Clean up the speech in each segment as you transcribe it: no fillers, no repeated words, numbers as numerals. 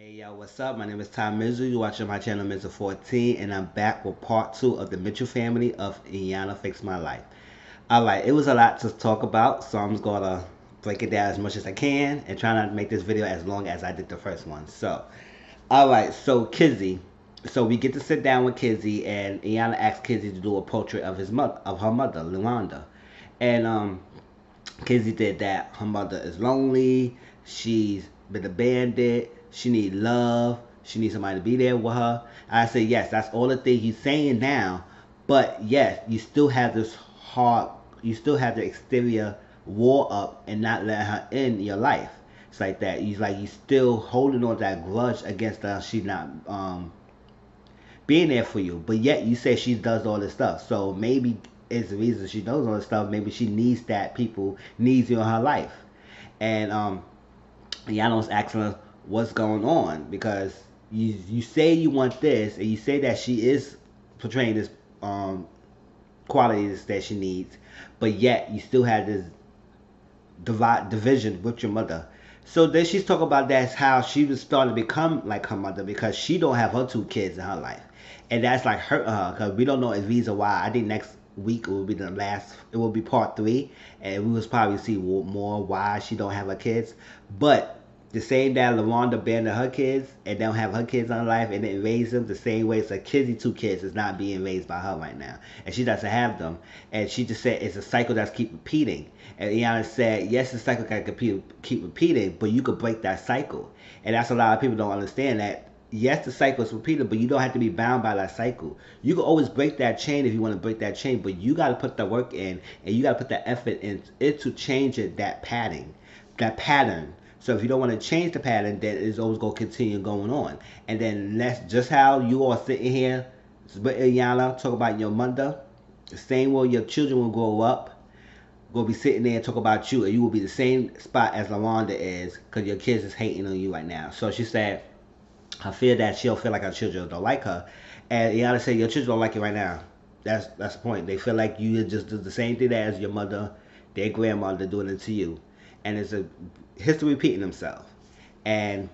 Hey yo, what's up? My name is Ty Mizzle. You're watching my channel Mizzle 14, and I'm back with part 2 of the Mitchell family of Iyanla Fix My Life. Alright, it was a lot to talk about, so I'm gonna break it down as much as I can and try not to make this video as long as I did the first one. Alright, so Kizzy. So we get to sit down with Kizzy, and Iyanla asks Kizzy to do a portrait of her mother, Luanda. And Kizzy did that. Her mother is lonely. She's been abandoned. She needs love. She needs somebody to be there with her. I say yes. That's all the things he's saying now. But yes, you still have this heart. You still have the exterior wall up and not letting her in your life. It's like that. He's like you still holding on to that grudge against her. She's not being there for you. But yet you say she does all this stuff. So maybe it's the reason she does all this stuff. Maybe she needs that people needs you in her life. And Yano's asking her what's going on because you say you want this and you say that she is portraying this qualities that she needs, but yet you still have this division with your mother. So then she's talking about that's how she was starting to become like her mother because she don't have her two kids in her life, and that's like hurting her because we don't know the reason why. I think next week it will be the last. It will be part 3, and we will probably see more why she don't have her kids. But the same that LaWanda abandoned her kids and don't have her kids in her life and didn't raise them the same way. So Kizzy two kids is not being raised by her right now, and she doesn't have them. And she just said it's a cycle that's keep repeating. And Iyanla said, yes, the cycle can keep repeating, but you could break that cycle. And that's a lot of people don't understand that. Yes, the cycle is repeated, but you don't have to be bound by that cycle. You can always break that chain if you want to break that chain, but you got to put the work in and you got to put the effort in it to change it, that pattern. So if you don't want to change the pattern, then it's always going to continue going on. And then that's just how you are sitting here with Iyanla, talk about your mother. The same way your children will grow up will be sitting there and talk about you, and you will be the same spot as LaWanda is because your kids is hating on you right now. So she said, I fear that she'll feel like her children don't like her. And Iyanla said, your children don't like you right now. That's the point. They feel like you just do the same thing as your mother, their grandmother doing it to you. And it's a history repeating themselves. And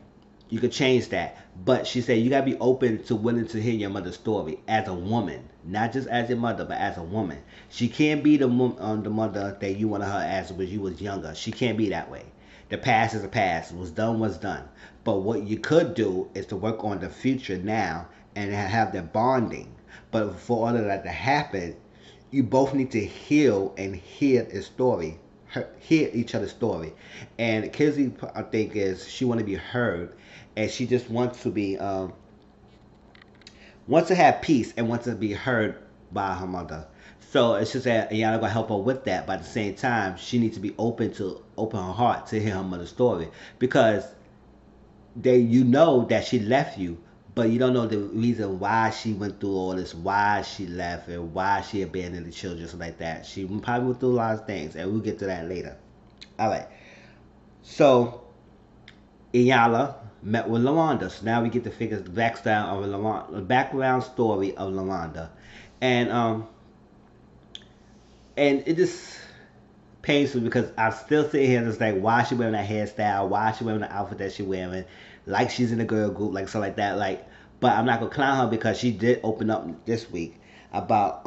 you could change that. But she said you gotta be open to willing to hear your mother's story as a woman, not just as your mother, but as a woman. She can't be the mother that you wanted her as when you was younger. She can't be that way. The past is the past. What's done was done. But what you could do is to work on the future now and have that bonding. But for all of that to happen, you both need to heal and hear the story, hear each other's story. And Kizzy, I think, is she want to be heard, and she just wants to be wants to have peace and wants to be heard by her mother. So it's just that Iyanla gonna help her with that. But at the same time, she needs to be open her heart to hear her mother's story because you know that she left you, but you don't know the reason why she went through all this, why she left, and why she abandoned the children, something like that. She probably went through a lot of things, and we'll get to that later. All right. So Iyanla met with LaWanda. So now we get to figure the background of LaWanda, the background story of LaWanda, and it just pains me because I still sit here and it's like, why is she wearing that hairstyle? Why is she wearing the outfit that she wearing? Like she's in a girl group, like something like that. Like, but I'm not gonna clown her because she did open up this week about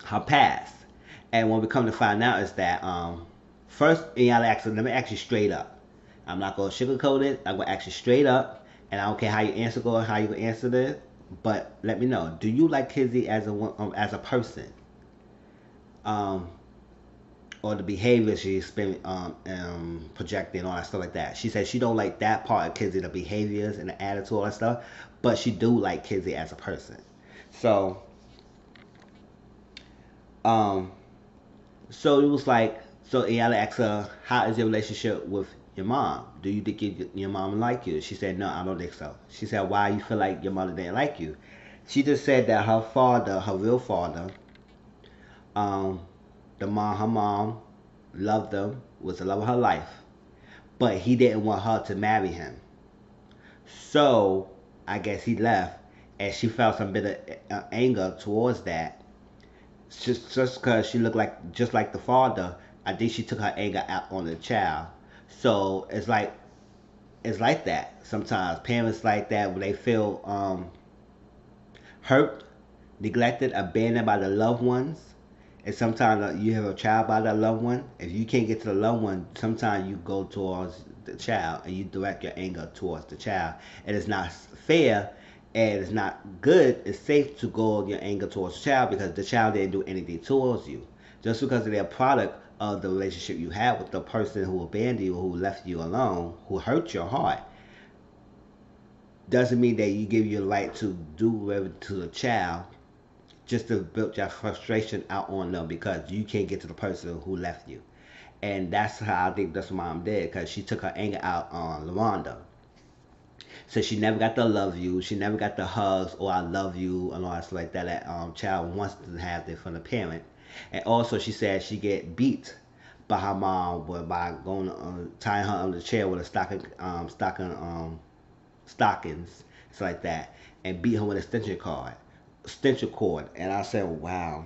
her past, and what we come to find out is that first Iyanla asked her, let me ask you straight up. I'm not gonna sugarcoat it. I'm gonna ask you straight up, and I don't care how you answer or how you answer this, but let me know. Do you like Kizzy as a person? Um, or the behavior she's been projecting, all that stuff like that. She said she don't like that part of Kizzy, the behaviors and the attitude, all that stuff, but she do like Kizzy as a person. So, um, so it was like, so Iyanla asked her, how is your relationship with your mom? Do you think your mom like you? She said, no, I don't think so. She said, why you feel like your mother didn't like you? She just said that her father, her real father, um, her mom loved him, was the love of her life, but he didn't want her to marry him. So I guess he left, and she felt some bit of anger towards that. Just because she looked like just like the father, I think she took her anger out on the child. So it's like it's like that sometimes. Parents like that when they feel hurt, neglected, abandoned by the loved ones. And sometimes you have a child by that loved one. If you can't get to the loved one, sometimes you go towards the child and you direct your anger towards the child. And it's not fair and it's not good. It's safe to go your anger towards the child because the child didn't do anything towards you. Just because they're a product of the relationship you had with the person who abandoned you, who left you alone, who hurt your heart, doesn't mean that you give your right to do whatever to the child just to build your frustration out on them because you can't get to the person who left you. And that's how I think that's what mom did because she took her anger out on LaWanda. So she never got the love you, she never got the hugs or I love you and all that stuff like that that child wants to have there from the parent. And also she said she get beat by her mom by going tying her on the chair with a stockings, it's like that, and beat her with a extension cord. And I said, wow.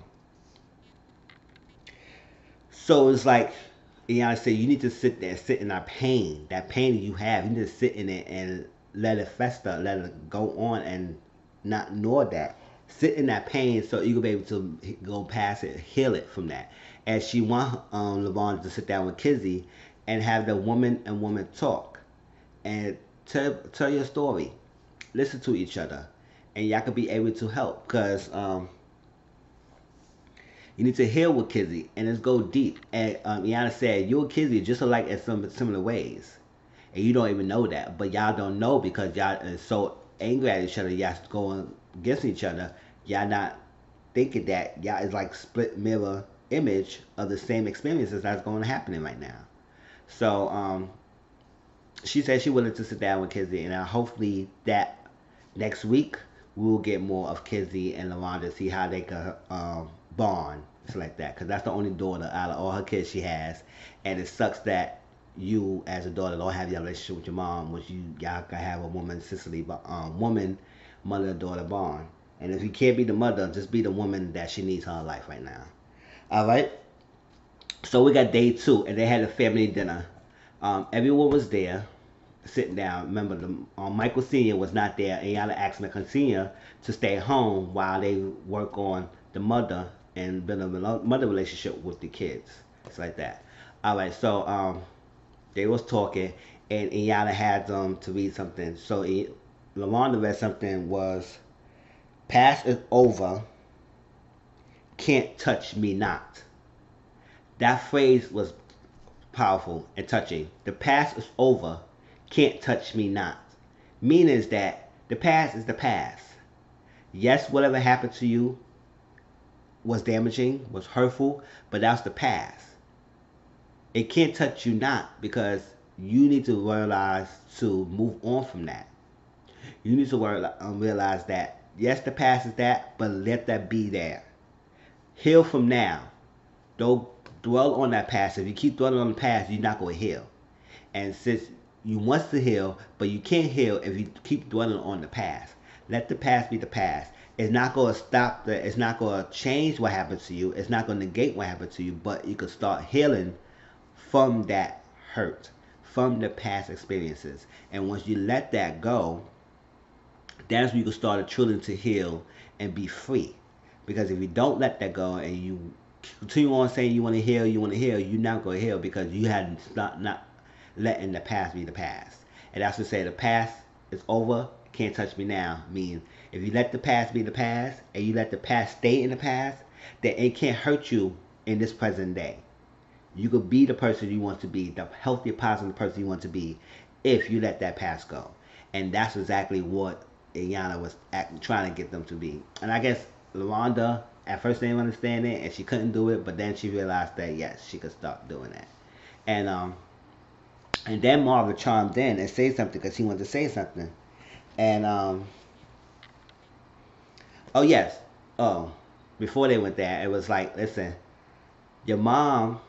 So it's like Iyanla said, you need to sit there, sit in that pain that you have. You need to sit in it and let it fester, let it go on, and not ignore that. Sit in that pain so you can be able to go past it, heal it from that. And she want LaVon to sit down with Kizzy and have the woman and woman talk and tell your story, listen to each other, and y'all could be able to help because you need to heal with Kizzy and let's go deep. And Iyanla said, you and Kizzy just alike in some similar ways. And you don't even know that. But y'all don't know because y'all are so angry at each other. Y'all going against each other. Y'all not thinking that y'all is like split mirror image of the same experiences that's going to happen right now. So she said she wanted to sit down with Kizzy. And hopefully that next week we'll get more of Kizzy and LaWanda, see how they can bond. It's like that because that's the only daughter out of all her kids she has, and it sucks that you as a daughter don't have your relationship with your mom, which y'all can have a woman sisterly woman mother daughter bond. And if you can't be the mother, just be the woman that she needs in her life right now. All right. So we got day 2, and they had a family dinner. Everyone was there, sitting down. Remember, Michael Senior was not there, and y'all asked Michael Senior to stay home while they work on the mother and build a mother relationship with the kids. It's like that. All right, so they was talking, and Iyanla had them to read something. So LaWanda read something was, "Past is over, can't touch me not." That phrase was powerful and touching. The past is over, can't touch me not. Meaning is that the past is the past. Yes, whatever happened to you was damaging, was hurtful, but that's the past. It can't touch you not because you need to realize to move on from that. You need to realize that yes, the past is that, but let that be there. Heal from now. Don't dwell on that past. If you keep dwelling on the past, you're not going to heal. And since you want to heal, but you can't heal if you keep dwelling on the past. Let the past be the past. It's not going to stop it's not going to change what happened to you. It's not going to negate what happened to you, but you can start healing from that hurt, from the past experiences. And once you let that go, that's when you can start truly to heal and be free. Because if you don't let that go and you continue on saying you want to heal, you're not going to heal because you had not letting the past be the past. And that's to say the past is over, can't touch me now. Means if you let the past be the past and you let the past stay in the past, then it can't hurt you in this present day. You could be the person you want to be, the healthy, positive person you want to be, if you let that past go. And that's exactly what Iyanla was trying to get them to be. And I guess LaWanda at first didn't understand it, and she couldn't do it, but then she realized that yes, she could start doing that. And then Margaret chimed in and said something because he wanted to say something. And oh yes, oh before they went there, it was like, listen, your mom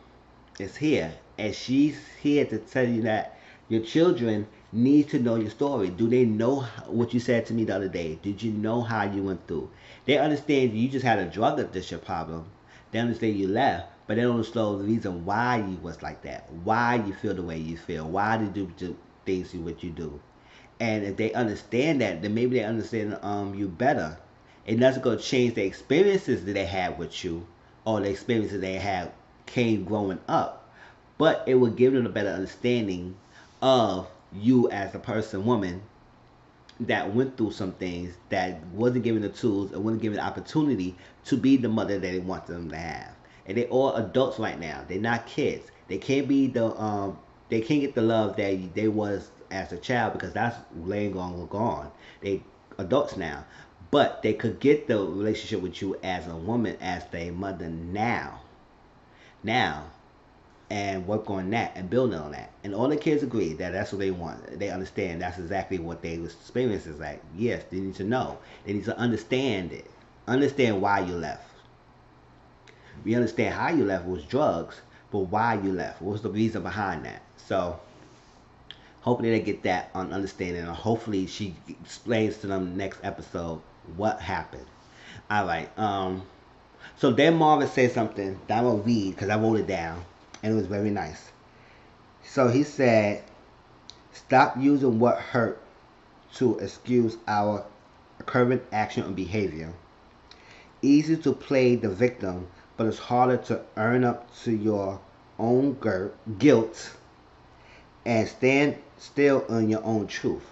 is here, and she's here to tell you that your children need to know your story. Do they know what you said to me the other day? Did you know how you went through? They understand you just had a drug addiction problem. They understand you left, but they don't know the reason why you was like that. Why you feel the way you feel. Why did you things what you do. And if they understand that, then maybe they understand you better. It doesn't go change the experiences that they had with you or the experiences they had came growing up, but it will give them a better understanding of you as a person, woman, that went through some things, that wasn't given the tools and wasn't given the opportunity to be the mother that they want them to have. And they all adults right now. They're not kids. They can't be they can't get the love that they was as a child because that's laying gone. They adults now. But they could get the relationship with you as a woman, as their mother now. Now, and work on that and build on that. And all the kids agree that that's what they want. They understand that's exactly what their experience is like. Yes, they need to know. They need to understand it. Understand why you left. We understand how you left was drugs, but why you left? What was the reason behind that? So hopefully they get that on understanding, and hopefully she explains to them next episode what happened. All right. So then Marvin said something that I'm gonna read because I wrote it down, and it was very nice. So he said, "Stop using what hurt to excuse our current action and behavior. Easy to play the victim, but it's harder to earn up to your own guilt and stand still on your own truth.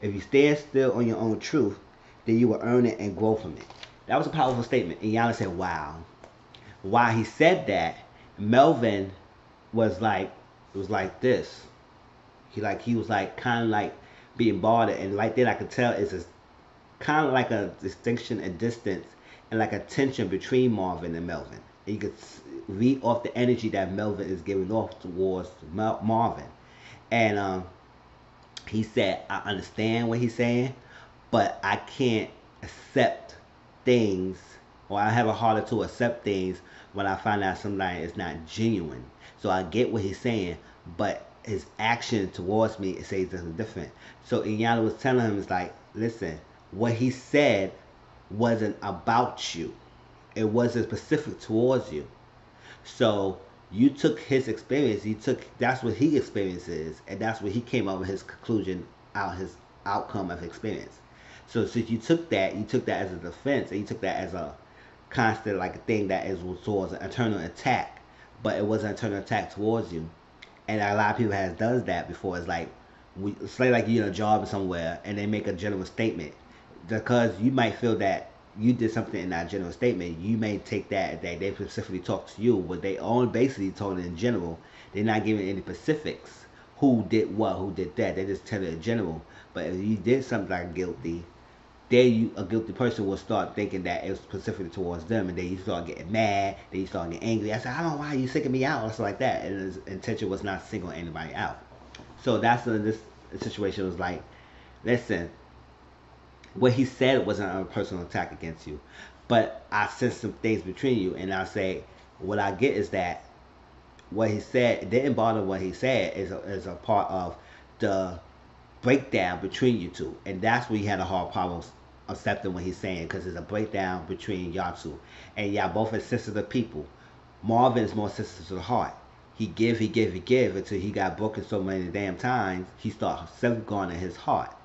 If you stand still on your own truth, then you will earn it and grow from it." That was a powerful statement. And Iyanla said, wow. While he said that, Melvin was like, it was like this. He was like kind of like being bothered, and right there I could tell it's kind of like a distinction and distance and like a tension between Marvin and Melvin. And you could read off the energy that Melvin is giving off towards Marvin. And he said, I understand what he's saying, but I can't accept things, or I have a harder to accept things when I find out somebody is not genuine. So I get what he's saying, but his action towards me, it says something different. So Iyanla was telling him, it's like, listen, what he said wasn't about you. It wasn't specific towards you. So you took his experience, that's what he experiences, and that's what he came up with his conclusion, his outcome of experience. So since you took that as a defense, and you took that as a constant like a thing that is towards an internal attack, but it was an internal attack towards you. And a lot of people has done that before. It's like say like you're in a job somewhere and they make a general statement, because you might feel that you did something in that general statement. You may take that they specifically talk to you, but they only basically told it in general. They're not giving any specifics. Who did what? Who did that? They just tell it in general. But if you did something like guilty, then a guilty person will start thinking that it was specifically towards them, and then you start getting mad, then you start getting angry. I said, I don't know why you singling me out, or something like that. And his intention was not singling anybody out. So that's this situation was like, listen, what he said wasn't a personal attack against you, but I sense some things between you, and I say, what I get is that what he said, it didn't bother what he said is a part of the breakdown between you two, and that's where he had a hard problem accepting what he's saying, because there's a breakdown between y'all two, and y'all both are sensitive people. Marvin is more sensitive to the heart. He give until he got broken so many damn times he started safeguarding his heart.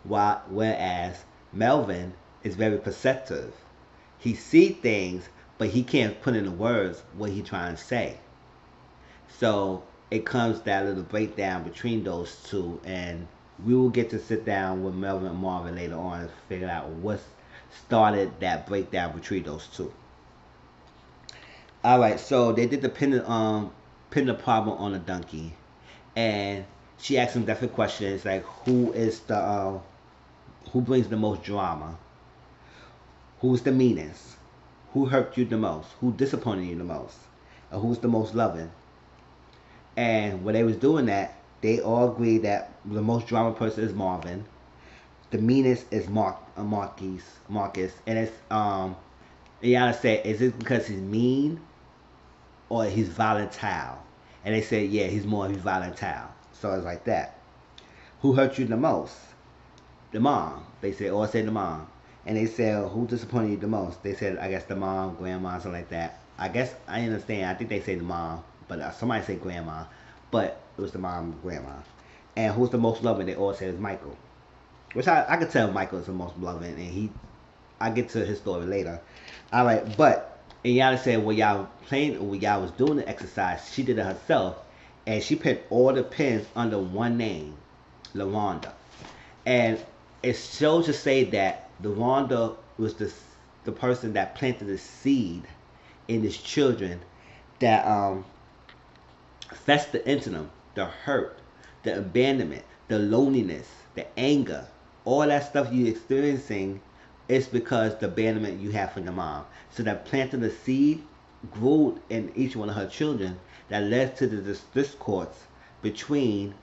Whereas Melvin is very perceptive. He see things, but he can't put into words what he trying to say. So it comes that little breakdown between those two, and we will get to sit down with Melvin and Marvin later on and figure out what started that breakdown between those two. All right, so they did the pin the problem on a donkey, and she asked him different questions like who brings the most drama, who's the meanest, who hurt you the most, who disappointed you the most, and who's the most loving. And when they was doing that, they all agreed that the most drama person is Marvin. The meanest is Marcus, and it's Iyanla said, is it because he's mean or he's volatile? And they said, yeah, he's volatile. So it's like that. Who hurt you the most? The mom. They said, or say the mom. And they said, who disappointed you the most? They said, I guess the mom, grandma, something like that. I guess I understand. I think they say the mom, but somebody say grandma, but it was the mom, grandma. And who's the most loving? They all say is Michael. Which I could tell Michael is the most loving, and I get to his story later. All right, but Iyanla said when y'all playing, when y'all was doing the exercise, she did it herself, and she put all the pins under one name, LaWanda, and it shows to say that LaWanda was the person that planted the seed in his children that fester into them, the hurt, the abandonment, the loneliness, the anger, all that stuff you experiencing is because the abandonment you have from your mom. So that planting the seed grew in each one of her children that led to the between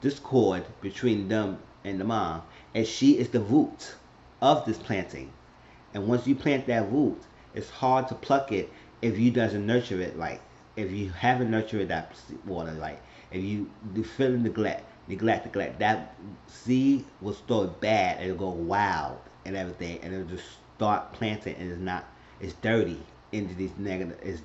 discord between them and the mom. And she is the root of this planting. And once you plant that root, it's hard to pluck it if you doesn't nurture it. Like if you haven't nurtured that water, like if you feel neglect, that seed will start bad and it'll go wild and everything, and it'll just start planting, and it's dirty into these negative. It's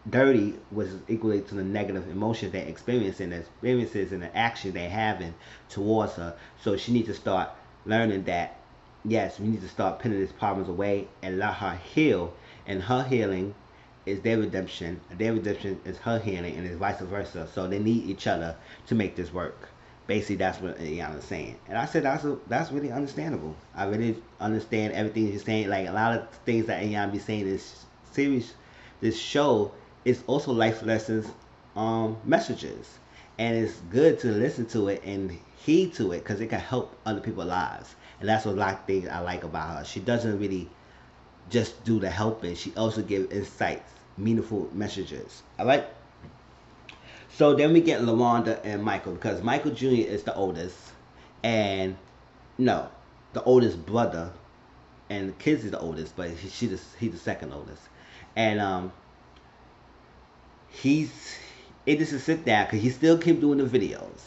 dirty, which is equal to the negative emotions they experiencing, the experiences and the action they having towards her. So she needs to start learning that yes, we need to start putting these problems away and let her heal. And her healing is their redemption. Their redemption is her healing, and it's vice versa. So they need each other to make this work. Basically, that's what Iyanla is saying. And I said that's really understandable. I really understand everything she's saying. Like a lot of things that Iyanla be saying in this series, this show is also life lessons, messages, and it's good to listen to it and heed to it because it can help other people's lives. And that's what a lot of things I like about her. She doesn't really just do the helping. She also gives insights, meaningful messages. All right. So then we get LaWanda and Michael because Michael Jr. is the oldest, and no, the oldest brother, and the kids is the oldest, but he's the second oldest, and he's it is a sit down because he still keep doing the videos.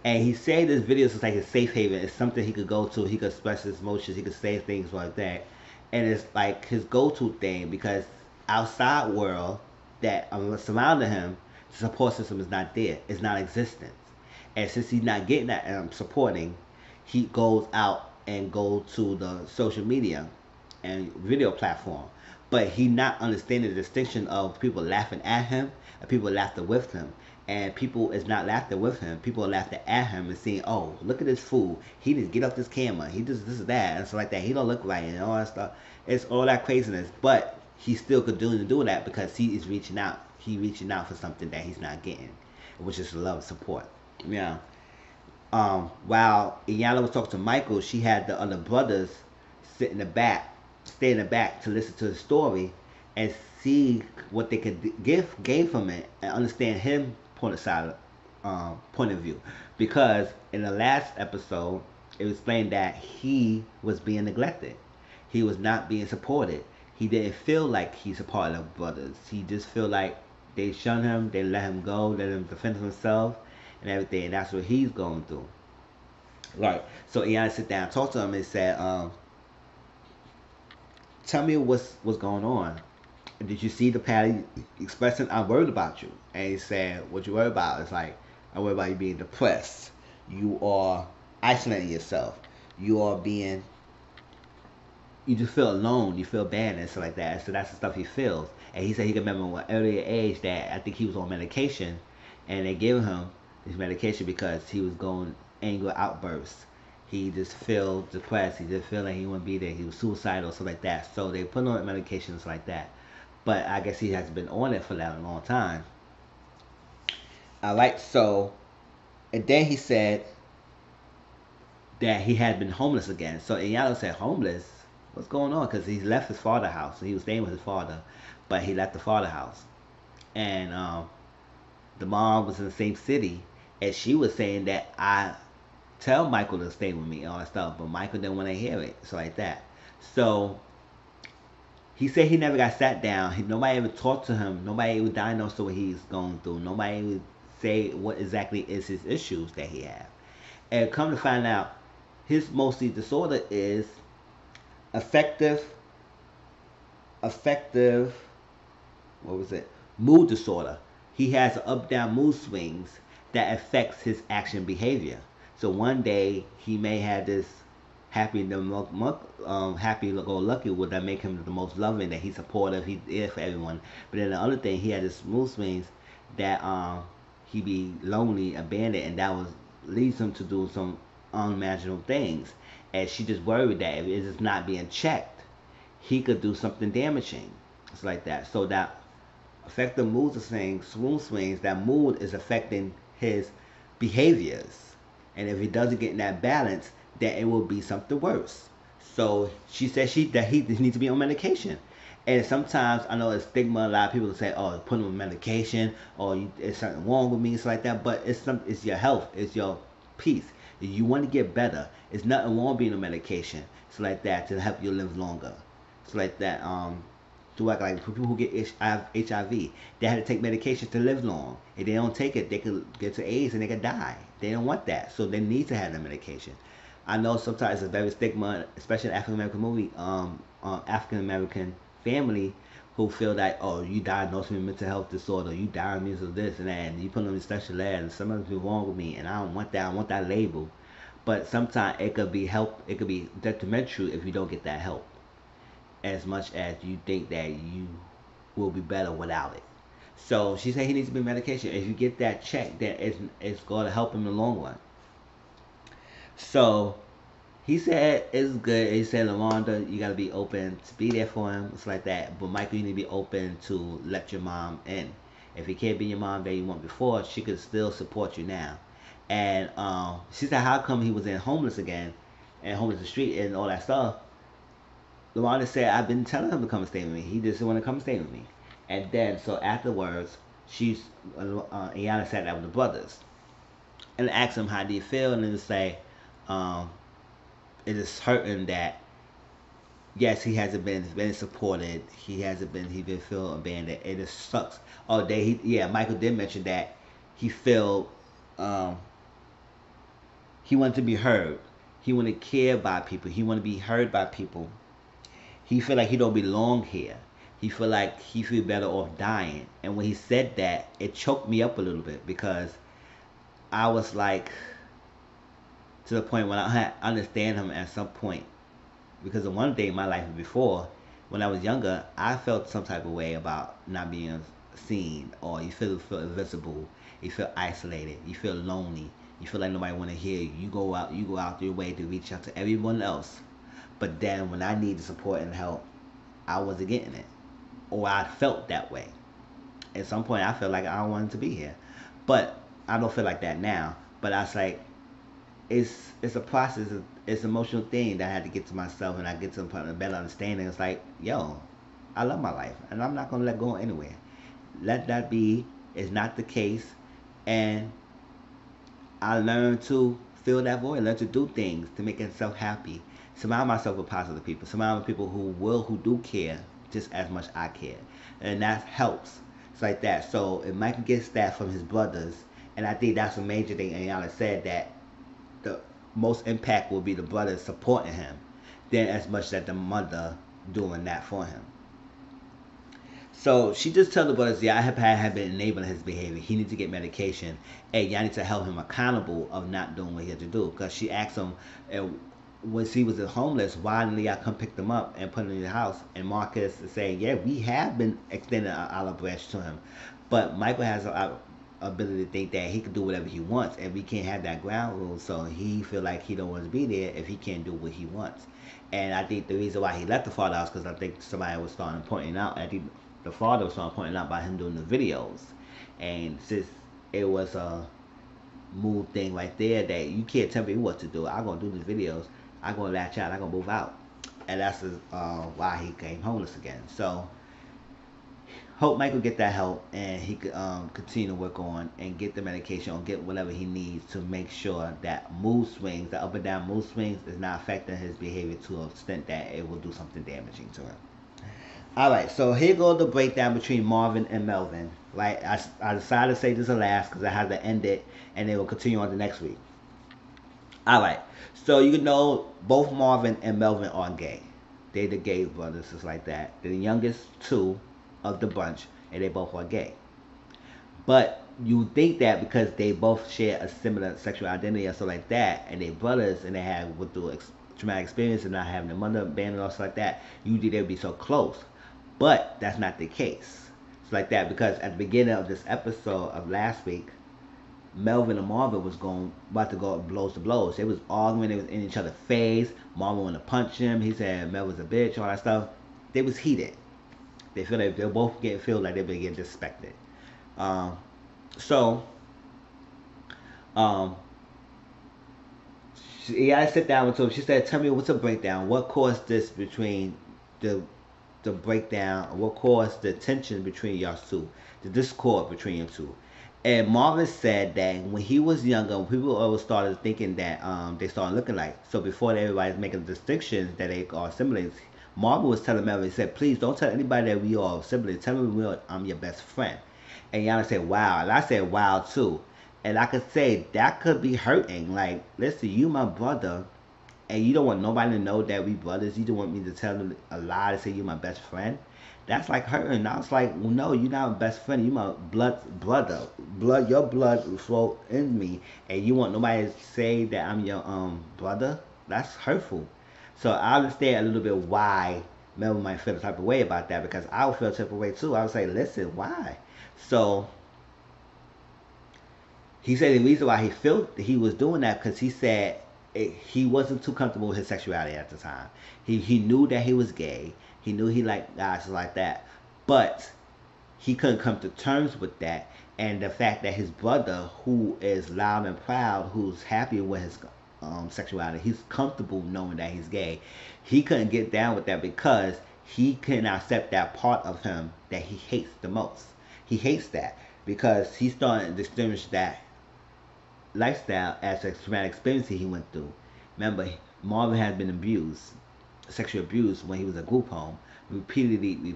And he said this videos is like a safe haven. It's something he could go to. He could express his emotions. He could say things like that. And it's like his go-to thing because outside world that surrounding him, the support system is not there. It's not existent. And since he's not getting that supporting, he goes out and go to the social media and video platform. But he not understanding the distinction of people laughing at him and people laughing with him. And people is not laughing with him. People are laughing at him and saying, "Oh, look at this fool. He just get off this camera. He just this is that and stuff like that. He don't look right and all that stuff." It's all that craziness, but he still continuing to do that because he is reaching out. He reaching out for something that he's not getting, which is love, support. Yeah. While Iyanla was talking to Michael, she had the other brothers sit in the back, stay in the back to listen to the story and see what they could gain from it and understand him point of view. Because in the last episode, it was explained that he was being neglected. He was not being supported. He didn't feel like he's a part of brothers. He just feel like they shun him, they let him go, let him defend himself and everything. And that's what he's going through. Right. So Iyanla sit down, talk to him, and said, "Tell me what's going on. Did you see the Patty expressing I'm worried about you?" And he said, "What you worried about?" It's like I'm worried about you being depressed. You are isolating yourself. You are being you just feel alone, you feel bad and stuff like that. So that's the stuff he feels. And he said he can remember at an earlier age that I think he was on medication and they gave him this medication because he was going anger outbursts. He just feel depressed. He just feel like he wouldn't be there. He was suicidal, stuff like that. So they put him on medications like that. But I guess he has been on it for that a long time. Alright, so and then he said that he had been homeless again. So Iyanla said, "Homeless? What's going on?" Because he left his father's house. So he was staying with his father, but he left the father's house. And the mom was in the same city, and she was saying that I tell Michael to stay with me and all that stuff, but Michael didn't want to hear it. So like that. So he said he never got sat down. Nobody ever talked to him. Nobody ever diagnosed what he's going through. Nobody ever say what exactly is his issues that he have. And come to find out, his mostly disorder is affective, what was it? Mood disorder. He has up down mood swings, that affects his action behavior. So one day he may have this happy go lucky would that make him the most loving, that he's supportive, he's there for everyone. But then the other thing, he had this mood swings that he be lonely, abandoned, and that was leads him to do some unimaginable things. And she just worried that if it's not being checked, he could do something damaging. It's like that. So that affecting mood swings, that mood is affecting his behaviors. And if he doesn't get in that balance, then it will be something worse. So she said that he needs to be on medication. And sometimes I know it's stigma. A lot of people say, "Oh, put him on medication," or "It's something wrong with me." It's like that. But it's your health. It's your peace. If you want to get better, it's nothing wrong being on medication. It's like that to help you live longer. It's like that. To like for people who get HIV, they have to take medication to live long. If they don't take it, they could get to AIDS and they could die. They don't want that, so they need to have the medication. I know sometimes it's very stigma, especially in African American African American family who feel like, oh, you diagnosed me with mental health disorder, you diagnosed me with this and that, and you put them in special ed, and something's wrong with me, and I don't want that. I want that label. But sometimes it could be It could be detrimental if you don't get that help, as much as you think that you will be better without it. So she said he needs to be medication. If you get that checked, then it's going to help him in the long run. So he said it's good. He said, LaWanda, you gotta be open to be there for him. It's like that. But Michael, you need to be open to let your mom in. If he can't be your mom that you want before, she could still support you now. And she said, how come he was in homeless again, and homeless in the street and all that stuff? LaWanda said, I've been telling him to come stay with me. He just want to come stay with me. And then, so afterwards, Iyanla sat down with the brothers and asked him, how do you feel? And then say, um, it is hurting that yes, he hasn't been supported. He been feel abandoned. It just sucks. Oh, Michael did mention that he feel um, he wanted to be heard. He wanted to care by people. He wanted to be heard by people. He feel like he don't belong here. He feel like he feel better off dying. And when he said that, it choked me up a little bit because I was like, to the point when I had understand him at some point. Because of one day in my life before, when I was younger, I felt some type of way about not being seen, or feel invisible, you feel isolated, you feel lonely, you feel like nobody want to hear you. You go out your way to reach out to everyone else, but then when I needed support and help, I wasn't getting it, or I felt that way. At some point, I felt like I wanted to be here, but I don't feel like that now. But I was like, it's a process. It's an emotional thing that I had to get to myself, and I get to a better understanding. It's like, yo, I love my life, and I'm not gonna let go anywhere. Let that be. Is not the case, and I learned to fill that void. Learn to do things to make myself happy. Surround myself with positive people. Surround with people who do care just as much I care, and that helps. It's like that. So if Michael gets that from his brothers, and I think that's a major thing. And y'all said that the most impact will be the brothers supporting him than as much that the mother doing that for him. So she just tell the brothers, yeah, have been enabling his behavior. He needs to get medication. Hey, y'all need to help him accountable of not doing what he had to do. Because she asked him, when he was homeless, why didn't y'all come pick them up and put them in the house? And Marcus is saying, yeah, we have been extending an olive branch to him. But Michael has a ability to think that he can do whatever he wants, and we can't have that ground rule. So he feel like he don't want to be there if he can't do what he wants. And I think the reason why he left the father house, because I think somebody was starting pointing out. I think the father was starting pointing out by him doing the videos, and since it was a move thing right there that you can't tell me what to do. I'm gonna do the videos. I'm gonna latch out. I'm gonna move out, and that's why he came homeless again. So hope Michael get that help, and he could continue to work on and get the medication or get whatever he needs to make sure that mood swings, the up and down mood swings, is not affecting his behavior to an extent that it will do something damaging to him. All right, so here goes the breakdown between Marvin and Melvin. Right, I decided to say this is the last because I had to end it, and they will continue on the next week. All right, so you know both Marvin and Melvin are gay. They the gay brothers, just like that. They're the youngest two of the bunch, and they both are gay. But you think that because they both share a similar sexual identity or something like that, and they brothers and they have went through traumatic experience and not having their mother abandoned or something like that, you think they'd be so close. But that's not the case. It's like that because at the beginning of this episode of last week, Melvin and Marvin was going about to go blows to blows. They was arguing. They was in each other's face. Marvin wanted to punch him. He said Melvin's a bitch. All that stuff. They was heated. They feel like they're both getting feel like they've been getting disrespected. Um, so um, I sit down with her. She said, "Tell me what's a breakdown. What caused this between the the breakdown? What caused the tension between y'all two? The discord between you two?" And Marvin said that when he was younger, people always started thinking that they started looking like. So before everybody's making distinctions that they are siblings, Marvin was telling Melvin, he said, "Please don't tell anybody that we are siblings. Tell me I'm your best friend." And Yana said, "Wow," and I said, "Wow," too. And I could say that could be hurting. Like, listen, you my brother, and you don't want nobody to know that we brothers. You don't want me to tell them a lie to say you're my best friend. That's like hurting. I was like, well, no, you're not my best friend. You my brother. Your blood flow in me, and you want nobody to say that I'm your brother. That's hurtful. So I understand a little bit why Melvin might feel the type of way about that because I would feel the type of way too. I would say, listen, why? So he said the reason why he felt he was doing that because he said he wasn't too comfortable with his sexuality at the time. He knew that he was gay. He knew he liked guys like that, but he couldn't come to terms with that. And the fact that his brother, who is loud and proud, who's happy with his sexuality, he's comfortable knowing that he's gay. He couldn't get down with that because he couldn't accept that part of him that he hates the most. He hates that because he's starting to distinguish that lifestyle as a traumatic experience he went through. Remember, Marvin had been abused, sexually abused when he was at group home, repeatedly.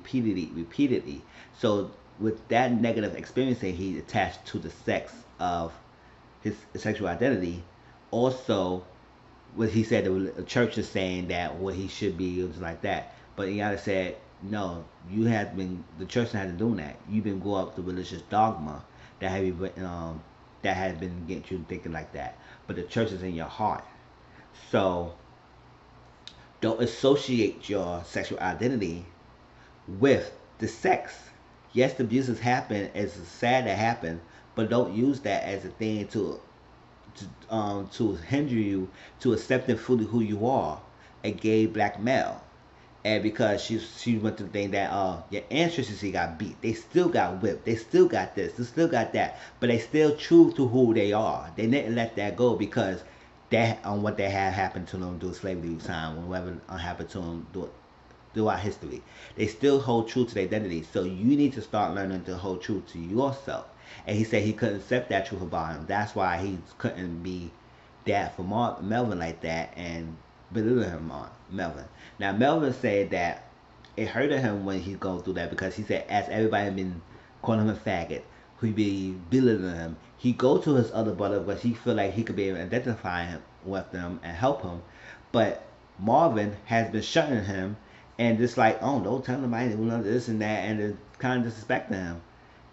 So with that negative experience that he attached to the sex of his sexual identity, also what he said the church is saying that what he should be it was like that. But Iyanla said, no, you have been the church has been doing that. You've been going up the religious dogma that have you that has been getting you thinking like that. But the church is in your heart. So don't associate your sexual identity with the sex. Yes, the abuses happen. It's sad that happened, but don't use that as a thing to hinder you to accepting fully who you are, a gay black male. And because she went to think that your ancestors got beat, they still got whipped, they still got this, they still got that, but they still true to who they are. They didn't let that go because that on what they had happened to them through slavery time, whatever happened to them throughout history. They still hold true to their identity. So you need to start learning to hold true to yourself. And he said he couldn't accept that truth about him. That's why he couldn't be that for Melvin like that and belittle him on Melvin. Now Melvin said that it hurted him when he go through that because he said as everybody been calling him a faggot, he be belittling him. He go to his other brother because he feel like he could be able to identify him with them and help him. But Marvin has been shutting him and just like, oh, don't tell nobody this and that, and kind of disrespecting him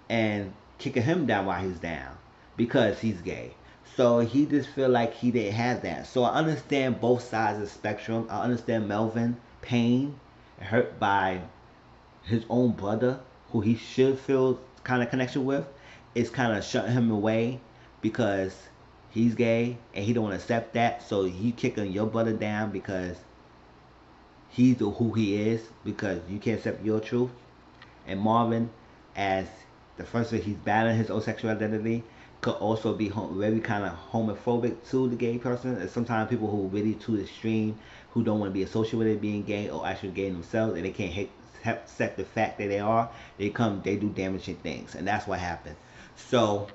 and kicking him down while he's down because he's gay. So he just feel like he didn't have that. So I understand both sides of the spectrum. I understand Melvin pain, hurt by his own brother, who he should feel kind of connection with, is kind of shutting him away because he's gay and he don't want to accept that. So he kicking your brother down because he's who he is because you can't accept your truth. And Marvin, as the first one, he's battling his own sexual identity, could also be very kind of homophobic to the gay person. And sometimes people who are really too extreme, who don't want to be associated with it being gay or actually gay themselves, and they can't accept the fact that they are, they do damaging things, and that's what happened. So,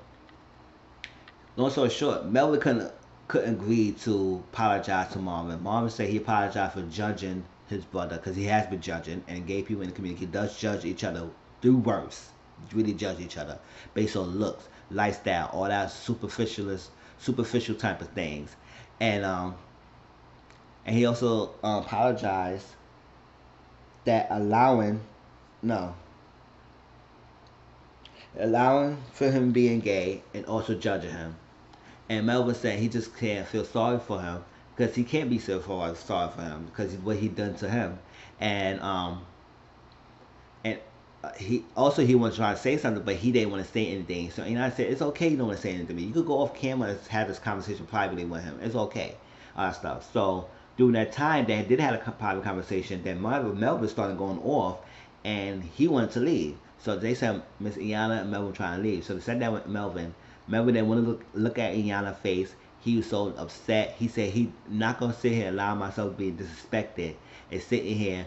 long story short, Melvin couldn't agree to apologize to Marvin. Marvin said he apologized for judging his brother because he has been judging, and gay people in the community does judge each other through words. Really judge each other based on looks, lifestyle, all that superficial type of things. And he also apologized that allowing no allowing for him being gay and also judging him. And Melvin said he just can't feel sorry for him because he can't be sorry for him because of what he done to him. And and he was trying to say something, but he didn't want to say anything. So I said, it's okay you don't want to say anything to me. You could go off camera and have this conversation privately with him. It's okay, all that stuff. So during that time, they did have a private conversation. Then Melvin started going off, and he wanted to leave. So they said Miss Iyanla and Melvin trying to leave. So they sat down with Melvin. Melvin didn't want to look at Iyanla's face. He was so upset. He said he not gonna sit here and allow myself to be disrespected and sitting here.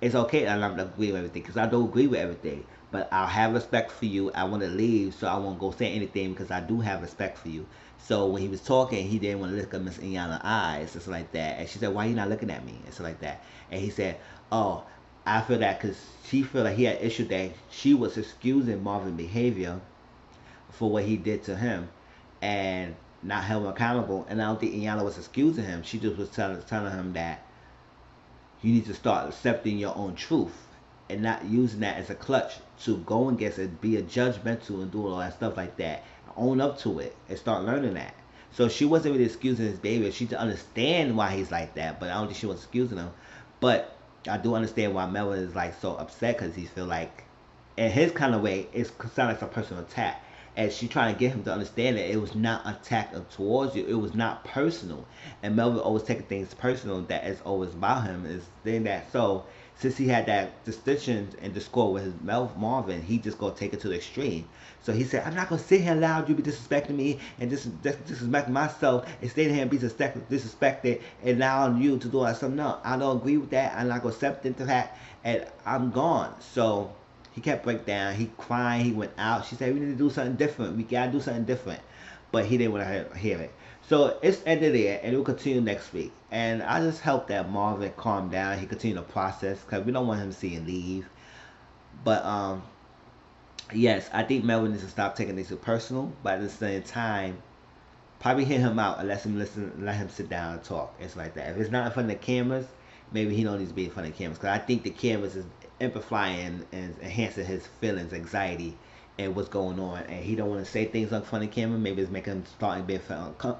It's okay that I don't agree with everything because I don't agree with everything. But I'll have respect for you. I want to leave, so I won't go say anything because I do have respect for you. So when he was talking, he didn't want to look at Miss Iyanla's eyes, just like that. And she said, "Why are you not looking at me?" And stuff like that. And he said, "Oh, I feel that because she feel like he had issue that she was excusing Marvin's behavior for what he did to him, and not held him accountable. And I don't think Iyanla was excusing him. She just was telling him that you need to start accepting your own truth and not using that as a clutch to go against it, be a judgmental and do all that stuff like that. Own up to it and start learning that. So she wasn't really excusing his behavior. She didn't understand why he's like that, but I don't think she was excusing him. But I do understand why Melvin is like so upset because he feel like, in his kind of way, it sounds like a personal attack. And she trying to get him to understand that it was not an attack towards you. It was not personal. And Melvin always taking things personal that is always about him. Is then that so since he had that distinction and discord with his Marvin, he just gonna take it to the extreme. So he said, I'm not gonna sit here and allow you to be disrespecting me and disrespecting myself and stay here and be disrespected and allowing you to do like something. No, I don't agree with that. I'm not gonna accept into that, and I'm gone. So he kept breaking down. He crying. He went out. She said, we need to do something different. We got to do something different. But he didn't want to hear it. So it's ended there, and it will continue next week. And I just hope that Marvin calm down. He continue to process because we don't want him to see him leave. But yes, I think Melvin needs to stop taking things too personal. But at the same time, probably hear him out and let him listen, let him sit down and talk. It's like that. If it's not in front of the cameras, maybe he don't need to be in front of the cameras. Because I think the cameras is amplifying and enhancing his feelings, anxiety, and what's going on. And he don't want to say things in front of the camera. Maybe it's making him starting to be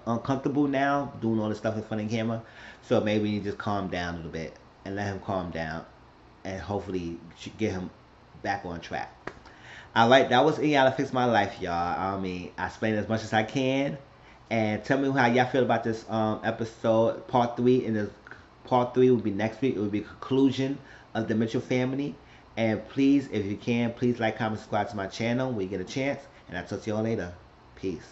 uncomfortable now, doing all this stuff in front of the camera. So maybe you just calm down a little bit and let him calm down, and hopefully get him back on track. Alright, that was Iyanla Fix My Life, y'all. I mean, I explained as much as I can. And tell me how y'all feel about this episode, part 3. And the part 3 will be next week. It will be conclusion of the Mitchell family. And please, if you can, please like, comment, subscribe to my channel when you get a chance. And I'll talk to y'all later. Peace.